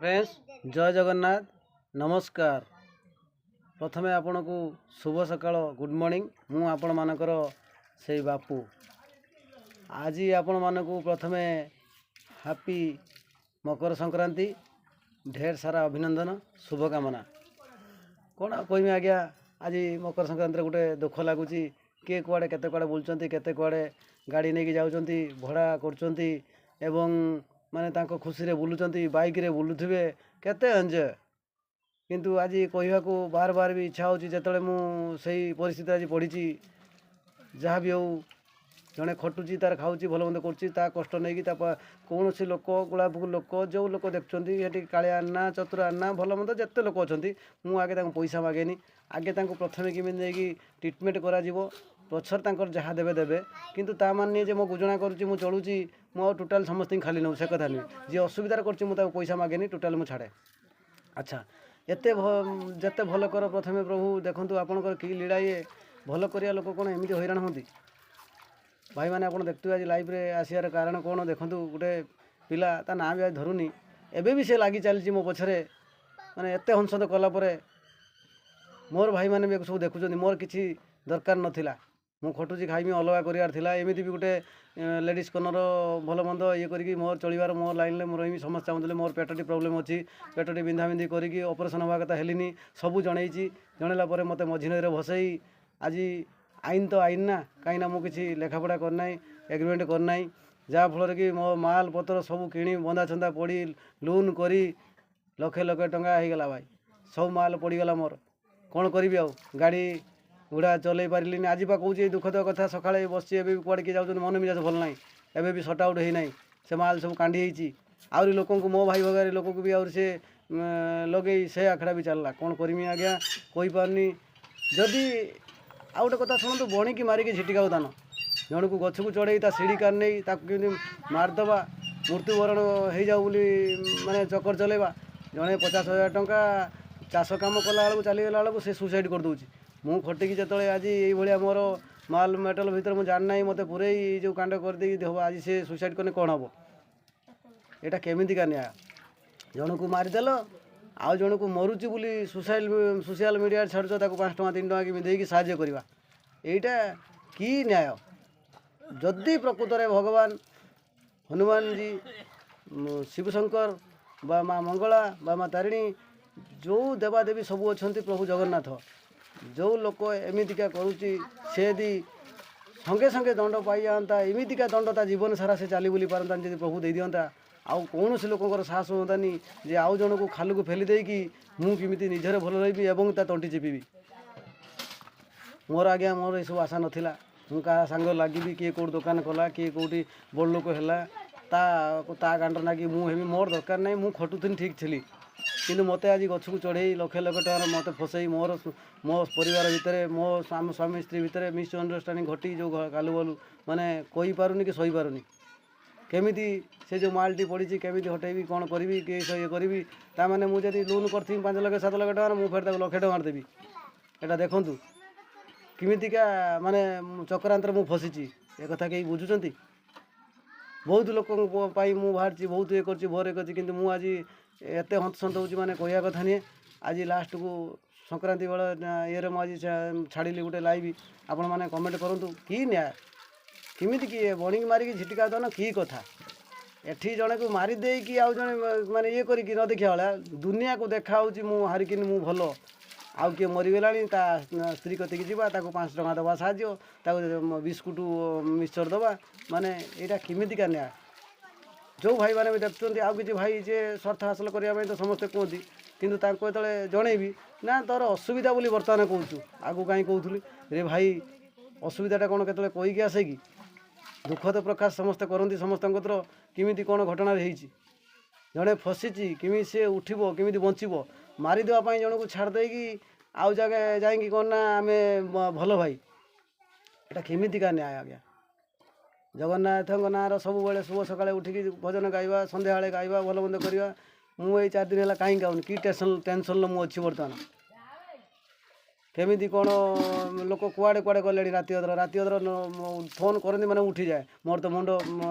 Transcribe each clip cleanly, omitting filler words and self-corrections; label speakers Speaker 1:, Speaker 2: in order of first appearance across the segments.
Speaker 1: Friends जय जगन्नाथ नमस्कार। प्रथमे आपण को शुभ सकाळ गुड मॉर्निंग। मु आपण मानकर से बापू आज आपण मानक प्रथमे हैप्पी मकर संक्रांति ढेर सारा अभिनंदन शुभकामना। कौन कहमी आज्ञा आज मकर संक्रांति गोटे दुख लगुच किए कुआड़े केते कुआड़े बुलुचंती केते कुआड़े गाड़ी नहीं जाउचंती भड़ा करचंती एवं माने तांको खुशी रे बुलुचंती बाइक रे बुलुथिबे केते एंजॉय। किंतु आज कहवा को बार बार भी इच्छा होची जेतले मु सही परिस्थिति आज पड़ी जहाँ भी हो जड़े खटुची तार खाऊची भल मंद करुच्ची ता कष्ट नहीं कि कौन सी लोक गुलाबुक लोक जो लोक देखुंती ये कालिया आना चतुर आना भल मंद जिते लोक अच्छा मुझे आगे पैसा मागेनी आगे प्रथम कि ट्रिटमेंट करा पछर तांकर जहाँ देवे देवे किंतु ता माने जे मो गुजरा करुच्ची मु चलुची मो टोटाल समस्त खाली नौ से कथा नुहे जी असुविधार करची मुझे पैसा मागेनी टोटाल मु छाड़े। अच्छा एते जिते भल कर प्रथमे प्रभु देखु आपंकर कि लीला ये भल करिया लोक कौन एमती हैरान होती भाई मैंने आप देखते आज लाइव रे आसार कारण कौन देखूँ गोटे पिला ता ना भी आज धरुनी एबे भी से लगी चली मो पछरे माने एते हंसद कलापर मोर भाई मैंने भी सब देखुं मोर किसी दरकार नाला मु खटुची खाइमी अलग करार एमती भी गोटे लेडीज कर्नर भल मंद ये करी मोर चलबार मो लाइन में रही समस्त चाहूँ मोर पेटटी प्रोब्लेम अच्छी पेटटी बिंधाबिंधि करी ऑपरेशन हवा कथा हेलिनी सबू जनईची जनला मत मझी नई भसई आज आईन तो आईन ना कहीं ना मुझे लेखापढ़ा करना एग्रीमेंट करना जहाँफल कि मो माल पतर सब किणी बंधा छंदा पड़ी लोन करी लक्षे लक्षे टंका होगला भाई सब माल पड़गला मोर कौन करी आ गाड़ी गुड़ा चल पारे आज बा कौच दुखद कथा सका बस कड़े किए जाऊँ मन मिजाज भल ना एवं भी सट आउट होना से माल सब कांडी आहरी लोक मो भाई भगारी लोक भी आउर से लगे से आखड़ा भी चलला कौन करमी आज्ञा कहीपारनी जदि आउ गोटे कथा शुणु बणिकी मारिकी झिटिका दान जन को गछ को चढ़ई सीढ़ी कार नहीं कमी मारदबा मृत्युवरण हो जाऊ माने चक्कर चलेबा जड़े 50,000 टंका चाष कम कला चलीगला बेलू से सुसाइड कर दूची मु खटिकी जो आज ये मोर माल मेटल भर मुझे जानना मत पूरे जो कांड कर दे आज से सुसाइड करने कौन हम यहाँ केमिका न्याय जन को मारिदेल आउ जन को मरुची बोली सोशल मीडिया छाड़ 5 टଙ୍କା 3 टଙ୍କା कि देकी साहाय्य करवा यहीटा कि न्याय। जदि प्रकृत में भगवान हनुमान जी शिवशंकर बा माँ मंगला बा माँ तारिणी जो देवादेवी सबू अच्छा प्रभु जगन्नाथ जो लोक एमतीका करुच्ची से यदि संगे संगे दंड पाई जाता एमतीका दंड ता जीवन सारा से चली बुली पारता जब प्रभु दे दिंता आउ कौन से लोकर साहस होतानी जे आउ जन को खाल को फेली देकी मुझे निजरे भल रही और ता तंटी चिपी मोर आज्ञा मोर ये सब आशा नाला मु क्या सांग लगी किए कौट दुकान कला किए कौटी बड़ लोक है ता गांड नागी मुझे मोर दरकार नहीं मु खटुथी ठीक थी किंतु मत आज गछ को चढ़ई लक्ष लक्ष टकर मत फसई मोर मो परिवार भितर मो स्वामी स्त्री भितर मिस अंडरस्टांडिंग घटी जो गालू बालू माने कही पारुनी कि सही पारुनी केमिति से जो मालटी पड़ी केमिति हटेबी कौन करी कि ये करी ताने मुझे लोन करी 5 लाख 7 लाख टकर मुझे फिर लक्षे टकर देवी यहाँ देखूँ किमितिका माने चक्रांतर मु फसीची ए कथा कहीं बुझुंट बहुत लोक मु बाहर बहुत ये कर भर कर कि आज एत हंसंत हो माने कहया कथा नहीं आज लास्ट को संक्रांति बेला ये आज छाड़ी गोटे लाइव आपण मैंने कमेंट करूँ कि न्याय किमिति किए बणिकी मारिकी झिटिका दान कि कथा एठी जड़े को मारिदे कि आउ जड़े माने ये करी न देखा भाया दुनिया को देखा मु हारिकी मु भल आउ किए मरीगला स्त्री कतिक जावा 5 टଙ୍କା दवा साहय बिस्कुट मिक्सचर दवा माने यहाँ किमितिका न्याय जो भाई मैंने भी देखते आउ कि भाई जे स्वार्थ हासिल करने तो समस्ते कहती किंतु ताको जो जनईबी ना तोर असुविधा बोली बर्तमान कहूँ आगु कहीं कहूली रे भाई असुविधाटा कौन केतले कहीकि आसे कि दुख तो प्रकाश समस्ते करती समस्त किमिति कौन घटना होती जड़े फसीची किमी से उठब किमिति बचब मारिदेवाई जन को छाड़ देकी आउ जगह जाकि कौन ना आम भल भाई यहाँ केमितिका न्याय आज्ञा। जगन्नाथ ना सब बड़े शुभ सका उठिकी भजन गाइबा संध्या गाइबा भल मंद करवा मुझे 4 दिन है कहीं गाऊनी कि टेंशन मुझे बर्तमान କେମିତି କ'ଣ ଲୋକ କୁଆଡ଼େ କୁଆଡ଼େ ଗଲେଣି ରାତି ଅଧର ଫୋନ୍ କରନ୍ତି ମାନେ ଉଠିଯାଏ। ମୋର ତ ମୁଣ୍ଡ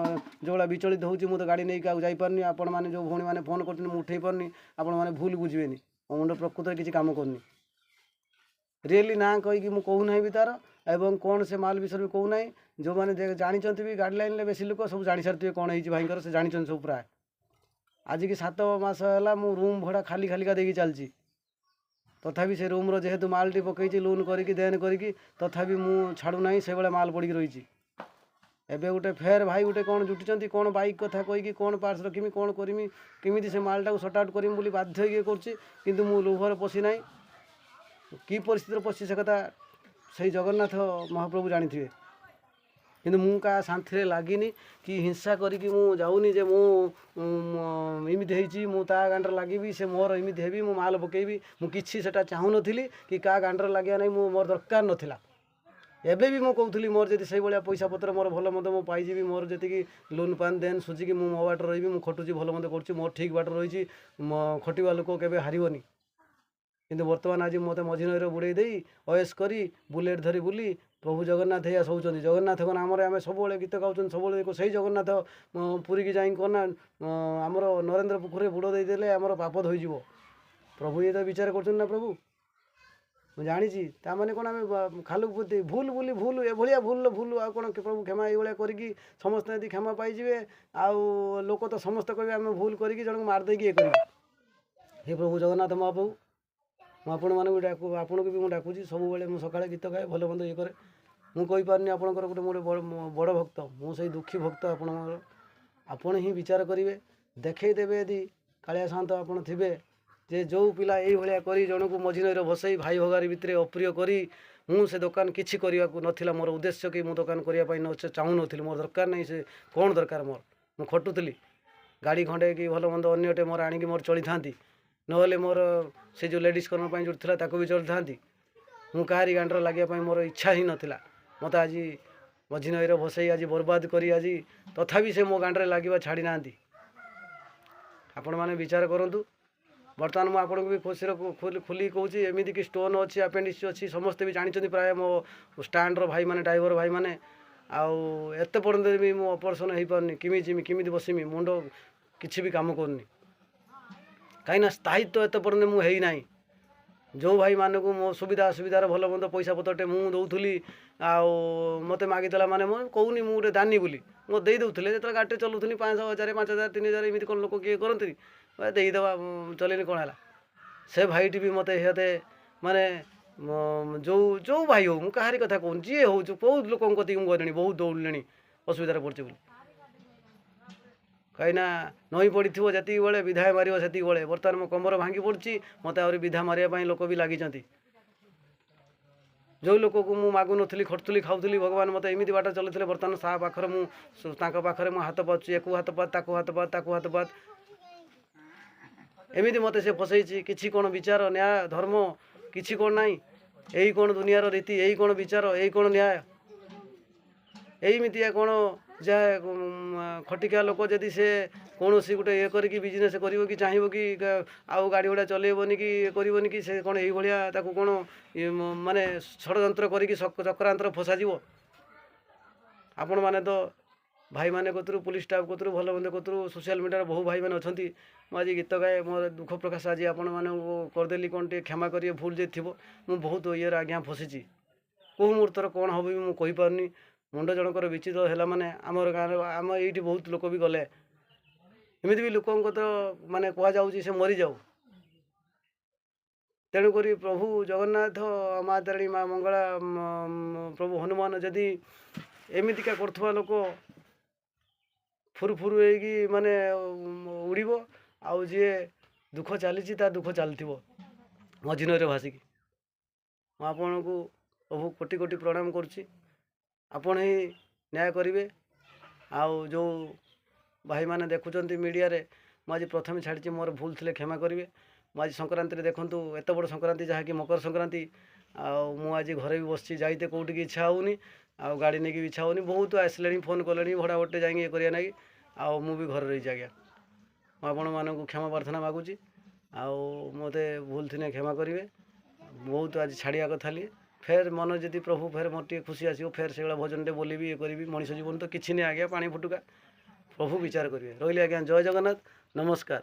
Speaker 1: ଯେଉଁଭଳିଆ ବିଚଳିତ ହେଉଛି, ମୁଁ ତ ଗାଡ଼ି ନେଇକି ଆଉ ଯାଇପାରୁନି। ଆପଣମାନେ ଯେଉଁ ଭଉଣୀମାନେ ଫୋନ୍ କରୁଛନ୍ତି ମୁଁ ଉଠେଇ ପାରୁନି। ଆପଣମାନେ ଭୁଲ ବୁଝିବେନି, ମୋ ମୁଣ୍ଡ ପ୍ରକୃତରେ କିଛି କାମ କରୁନି। ରିଏଲି ନାଁ କହିକି ମୁଁ କହୁନାହିଁ ବି ତା'ର, ଏବଂ କ'ଣ ସେ ମାଲ୍ ବିଷୟରେ ବି କହୁନାହିଁ। ଯେଉଁମାନେ ଜାଣିଛନ୍ତି ବି ଗାଡ଼ି ଲାଇନ୍ରେ ବେଶୀ ଲୋକ ସବୁ ଜାଣିସାରିଥିବେ କ'ଣ ହେଇଛି ଭାଇଙ୍କର, ସେ ଜାଣିଛନ୍ତି ସବୁ ପ୍ରାୟ। ଆଜିକି 7 ମାସ ହେଲା ମୁଁ ରୁମ୍ ଭଡ଼ା ଖାଲିକା ଦେଇକି ଚାଲିଛି। ତଥାପି ସେ ରୁମ୍ର ଯେହେତୁ ମାଲ୍ଟି ପକେଇଛି ଲୋନ୍ କରିକି ଦେନ୍ କରିକି, ତଥାପି ମୁଁ ଛାଡ଼ୁନାହିଁ, ସେଭଳିଆ ମାଲ୍ ପଡ଼ିକି ରହିଛି। ଏବେ ଗୋଟେ ଫେର୍ ଭାଇ ଗୋଟେ କ'ଣ ଜୁଟିଛନ୍ତି, କ'ଣ ବାଇକ୍ କଥା କହିକି କ'ଣ ପାର୍ଟସ୍ ରଖିମି, କ'ଣ କରିମି, କେମିତି ସେ ମାଲ୍ଟାକୁ ସର୍ଟ ଆଉଟ୍ କରିମି ବୋଲି ବାଧ୍ୟ ହେଇକି କରୁଛି। କିନ୍ତୁ ମୁଁ ଲୋଭରେ ପଶି ନାହିଁ। କି ପରିସ୍ଥିତିରେ ପଶିଛି ସେ କଥା ସେଇ ଜଗନ୍ନାଥ ମହାପ୍ରଭୁ ଜାଣିଥିବେ। କିନ୍ତୁ ମୁଁ କାହା ସାଥିରେ ଲାଗିନି କି ହିଂସା କରିକି ମୁଁ ଯାଉନି ଯେ ମୁଁ ଏମିତି ହେଇଛି, ମୁଁ ତା ଗାଣ୍ଡରେ ଲାଗିବି, ସେ ମୋର ଏମିତି ହେବି, ମୁଁ ମାଲ୍ ପକେଇବି। ମୁଁ କିଛି ସେଟା ଚାହୁଁନଥିଲି କି କାହା ଗାଣ୍ଡରେ ଲାଗିବା ନାହିଁ, ମୋର ଦରକାର ନଥିଲା। ଏବେ ବି ମୁଁ କହୁଥିଲି ମୋର ଯଦି ସେଇଭଳିଆ ପଇସା ପତ୍ର ମୋର ଭଲ ମନ୍ଦ ମୁଁ ପାଇଯିବି, ମୋର ଯେତିକି ଲୋନ୍ ପାନ୍ ଦେନ୍ ସୁଝିକି ମୁଁ ମୋ ବାଟରେ ରହିବି, ମୁଁ ଖଟୁଛି ଭଲ ମନ୍ଦ କରୁଛି, ମୋର ଠିକ୍ ବାଟରେ ରହିଛି, ଖଟିବା ଲୋକ କେବେ ହାରିବନି। କିନ୍ତୁ ବର୍ତ୍ତମାନ ଆଜି ମୋତେ ମଝି ନଈରେ ବୁଡ଼େଇ ଦେଇ ଅୟସ କରି ବୁଲେଟ୍ ଧରି ବୁଲି ପ୍ରଭୁ ଜଗନ୍ନାଥ ଏଇଆ ଶୋଉଛନ୍ତି। ଜଗନ୍ନାଥଙ୍କ ନାମରେ ଆମେ ସବୁବେଳେ ଗୀତ ଗାଉଛନ୍ତି, ସବୁବେଳେ ସେଇ ଜଗନ୍ନାଥ ପୁରୀକି ଯାଇ କ'ଣ ନା ଆମର ନରେନ୍ଦ୍ର ପୋଖରୀରେ ବୁଡ଼ ଦେଇଦେଲେ ଆମର ପାପ ଧୋଇଯିବ। ପ୍ରଭୁ ଇଏ ତ ବିଚାର କରୁଛନ୍ତି ନା ପ୍ରଭୁ। ମୁଁ ଜାଣିଛି ତା'ମାନେ କ'ଣ ଆମେ ଖାଲୁ ଭୁଲ ବୋଲି ଭୁଲ, ଏଭଳିଆ ଭୁଲ ଆଉ କ'ଣ ପ୍ରଭୁ କ୍ଷମା ଏଇଭଳିଆ କରିକି ସମସ୍ତେ ଯଦି କ୍ଷମା ପାଇଯିବେ, ଆଉ ଲୋକ ତ ସମସ୍ତେ କହିବେ ଆମେ ଭୁଲ କରିକି ଜଣଙ୍କୁ ମାରିଦେଇକି ଇଏ କରିବେ। ହେ ପ୍ରଭୁ ଜଗନ୍ନାଥ ମହାପ୍ରଭୁ, ମୁଁ ଆପଣମାନଙ୍କୁ ଆପଣଙ୍କୁ ବି ମୁଁ ଡାକୁଛି। ସବୁବେଳେ ମୁଁ ସକାଳେ ଗୀତ ଗାଏ, ଭଲ ମନ୍ଦ ଇଏ କରେ। ମୁଁ କହିପାରୁନି ଆପଣଙ୍କର ଗୋଟେ ବଡ଼ ଭକ୍ତ, ମୁଁ ସେଇ ଦୁଃଖୀ ଭକ୍ତ ଆପଣଙ୍କର। ଆପଣ ହିଁ ବିଚାର କରିବେ, ଦେଖେଇଦେବେ ଯଦି କାଳିଆ ସାନ୍ତ ଆପଣ ଥିବେ ଯେ ଯେଉଁ ପିଲା ଏଇଭଳିଆ କରି ଜଣକୁ ମଝି ନଈରେ ଭସେଇ ଭାଇ ଭଗାରୀ ଭିତରେ ଅପ୍ରିୟ କରି, ମୁଁ ସେ ଦୋକାନ କିଛି କରିବାକୁ ନଥିଲା ମୋର ଉଦ୍ଦେଶ୍ୟ କି ମୁଁ ଦୋକାନ କରିବା ପାଇଁ ଚାହୁଁନଥିଲି, ମୋର ଦରକାର ନାହିଁ। ସେ କ'ଣ ଦରକାର ମୋର, ମୁଁ ଖଟୁଥିଲି। ଗାଡ଼ି ଖଣ୍ଡେ କି ଭଲ ମନ୍ଦ ଅନ୍ୟଟେ ମୋର ଆଣିକି ମୋର ଚଳିଥାନ୍ତି, ନହେଲେ ମୋର ସେ ଯେଉଁ ଲେଡ଼ିଜ୍ କର୍ଣ୍ଣର ପାଇଁ ଯେଉଁ ଥିଲା ତାକୁ ବି ଚଳିଥାନ୍ତି। ମୁଁ କାହାରି ଗାଣ୍ଡରେ ଲାଗିବା ପାଇଁ ମୋର ଇଚ୍ଛା ହିଁ ନଥିଲା। ମୋତେ ଆଜି ମଝି ନଈରେ ଭସେଇ ଆଜି ବର୍ବାଦ କରି ଆଜି ତଥାପି ସେ ମୋ ଗାଣ୍ଡରେ ଲାଗିବା ଛାଡ଼ି ନାହାନ୍ତି। ଆପଣମାନେ ବିଚାର କରନ୍ତୁ। ବର୍ତ୍ତମାନ ମୁଁ ଆପଣଙ୍କୁ ବି ଖୁସିରେ ଖୋଲିକି କହୁଛି, ଏମିତିକି ଷ୍ଟୋନ୍ ଅଛି, ଆପେଣ୍ଡିକ୍ସ ଅଛି, ସମସ୍ତେ ବି ଜାଣିଛନ୍ତି ପ୍ରାୟ ମୋ ଷ୍ଟାଣ୍ଡର ଭାଇମାନେ, ଡ୍ରାଇଭର ଭାଇମାନେ। ଆଉ ଏତେ ପର୍ଯ୍ୟନ୍ତ ବି ମୁଁ ଅପରେସନ୍ ହେଇପାରୁନି, କେମିତି ବସିମି, ମୁଣ୍ଡ କିଛି ବି କାମ କରୁନି। କାହିଁକିନା ସ୍ଥାୟିତ୍ୱ ଏତେ ପର୍ଯ୍ୟନ୍ତ ମୁଁ ହେଇନାହିଁ। ଯେଉଁ ଭାଇମାନଙ୍କୁ ମୋ ସୁବିଧା ଅସୁବିଧାରେ ଭଲ ମନ୍ଦ ପଇସା ପତ୍ରଟେ ମୁଁ ଦେଉଥିଲି, ଆଉ ମୋତେ ମାଗିଦେଲା ମାନେ ମୁଁ କହୁନି ମୁଁ ଗୋଟେ ଦାନି ବୋଲି, ମୁଁ ଦେଇ ଦେଉଥିଲେ। ଯେତେବେଳେ ଗାଡ଼ିଟେ ଚଲାଉଥିଲି 500, 1000, 5000, 3000 ଏମିତି କ'ଣ ଲୋକ କିଏ କରନ୍ତି, ଦେଇଦେବା ଚଲେଇଲେ କ'ଣ ହେଲା। ସେ ଭାଇଟି ବି ମୋତେ ହେତେ ମାନେ ଯେଉଁ ଭାଇ ହଉ, ମୁଁ କାହାରି କଥା କହୁନି, ଯିଏ ହେଉଛୁ ବହୁତ ଲୋକଙ୍କ କତିକି ମୁଁ ଗଲିଣି, ବହୁତ ଦୌଡ଼ିଲେଣି ଅସୁବିଧାରେ ପଡ଼ିଛି ବୋଲି। କାହିଁକିନା ନଈ ପଡ଼ିଥିବ ଯେତିକି ବେଳେ ବିଧା ମାରିବ ସେତିକି ବେଳେ। ବର୍ତ୍ତମାନ ମୋ କମର ଭାଙ୍ଗି ପଡ଼ୁଛି, ମୋତେ ଆହୁରି ବିଧା ମାରିବା ପାଇଁ ଲୋକ ବି ଲାଗିଛନ୍ତି। ଯେଉଁ ଲୋକକୁ ମୁଁ ମାଗୁନଥିଲି, ଖଟୁଥିଲି, ଖାଉଥିଲି, ଭଗବାନ ମୋତେ ଏମିତି ବାଟ ଚଲେଇଥିଲେ, ବର୍ତ୍ତମାନ ତାଙ୍କ ପାଖରେ ମୁଁ ହାତ ପାତୁଛି। ଏକୁ ହାତ ପାତ, ତାକୁ ହାତ ପାତ, ତାକୁ ହାତ ପାତ, ଏମିତି ମୋତେ ସେ ଫସେଇଛି। କିଛି କ'ଣ ବିଚାର, ନ୍ୟାୟ, ଧର୍ମ କିଛି କ'ଣ ନାହିଁ। ଏଇ କ'ଣ ଦୁନିଆର ରୀତି, ଏଇ କ'ଣ ବିଚାର, ଏଇ କ'ଣ ନ୍ୟାୟ, ଏଇମିତିଆ କ'ଣ ଯାହା ଖଟିକିଆ ଲୋକ ଯଦି ସେ କୌଣସି ଗୋଟେ ଇଏ କରିକି ବିଜନେସ୍ କରିବ କି ଚାହିଁବ କି ଆଉ ଗାଡ଼ି ଘୋଡ଼ା ଚଲେଇବନି କି ଇଏ କରିବନି କି, ସେ କ'ଣ ଏଇଭଳିଆ ତାକୁ କ'ଣ ମାନେ ଷଡ଼ଯନ୍ତ୍ର କରିକି ଚକ୍ରାନ୍ତରେ ଫସାଯିବ। ଆପଣମାନେ ତ ଭାଇମାନେ କତରୁ, ପୁଲିସ୍ ଷ୍ଟାଫ୍ କତରୁ, ଭଲ ମନ୍ଦ କତରୁ, ସୋସିଆଲ୍ ମିଡ଼ିଆରେ ବହୁ ଭାଇମାନେ ଅଛନ୍ତି। ମୁଁ ଆଜି ଗୀତ ଗାଏ, ମୋର ଦୁଃଖ ପ୍ରକାଶ ଆଜି ଆପଣମାନଙ୍କୁ କରିଦେଲି। କ'ଣ ଟିକେ କ୍ଷମା କରିବେ, ଭୁଲ ଯଦି ଥିବ। ମୁଁ ବହୁତ ଇଏରେ ଆଜ୍ଞା ଫସିଛି। କେଉଁ ମୁହୂର୍ତ୍ତରେ କ'ଣ ହେବ ବି ମୁଁ କହିପାରୁନି। ମୁଣ୍ଡ ଜଣଙ୍କର ବିଚିତ୍ର ହେଲା ମାନେ ଆମର ଗାଁରେ, ଆମ ଏଇଠି ବହୁତ ଲୋକ ବି ଗଲେ। ଏମିତି ବି ଲୋକଙ୍କ ତ ମାନେ କୁହାଯାଉଛି ସେ ମରିଯାଉ। ତେଣୁକରି ପ୍ରଭୁ ଜଗନ୍ନାଥ, ମା ତାରିଣୀ, ମା ମଙ୍ଗଳା, ପ୍ରଭୁ ହନୁମାନ ଯଦି ଏମିତିକା କରୁଥିବା ଲୋକ ଫୁରୁ ହେଇକି ମାନେ ଉଡ଼ିବ, ଆଉ ଯିଏ ଦୁଃଖ ଚାଲିଛି ତା ଦୁଃଖ ଚାଲିଥିବ ମଝି ନଈରେ ଭାସିକି। ମୁଁ ଆପଣଙ୍କୁ ପ୍ରଭୁ କୋଟି କୋଟି ପ୍ରଣାମ କରୁଛି। ଆପଣ ହିଁ ନ୍ୟାୟ କରିବେ। ଆଉ ଯେଉଁ ଭାଇମାନେ ଦେଖୁଛନ୍ତି ମିଡ଼ିଆରେ, ମୁଁ ଆଜି ପ୍ରଥମେ ଛାଡ଼ିଛି, ମୋର ଭୁଲ ଥିଲେ କ୍ଷମା କରିବେ। ମୁଁ ଆଜି ସଂକ୍ରାନ୍ତିରେ ଦେଖନ୍ତୁ, ଏତେ ବଡ଼ ସଂକ୍ରାନ୍ତି ଯାହାକି ମକର ସଂକ୍ରାନ୍ତି, ଆଉ ମୁଁ ଆଜି ଘରେ ବି ବସିଛି, ଯାଇତେ କେଉଁଠିକି ଇଚ୍ଛା ହେଉନି, ଆଉ ଗାଡ଼ି ନେଇକି ବି ଇଚ୍ଛା ହେଉନି। ବହୁତ ଆସିଲେଣି, ଫୋନ୍ କଲେଣି ଭଡ଼ା ଗୋଟେ ଯାଇକି ଇଏ କରିବା ନାଗି, ଆଉ ମୁଁ ବି ଘରେ ରହିଛି ଆଜ୍ଞା। ମୁଁ ଆପଣମାନଙ୍କୁ କ୍ଷମା ପ୍ରାର୍ଥନା ମାଗୁଛି, ଆଉ ମୋତେ ଭୁଲ ଥିଲେ କ୍ଷମା କରିବେ। बहुत आज छाड़िया कथा फेर मन जदि प्रभु फेर मोर टे खुशी आसो फेर से भजन टे बोलिबी ये करी मनीष जीवन तो किसी नहीं आज्ञा पानी फुटुका प्रभु विचार करेंगे रही आज्ञा जय जगन्नाथ नमस्कार।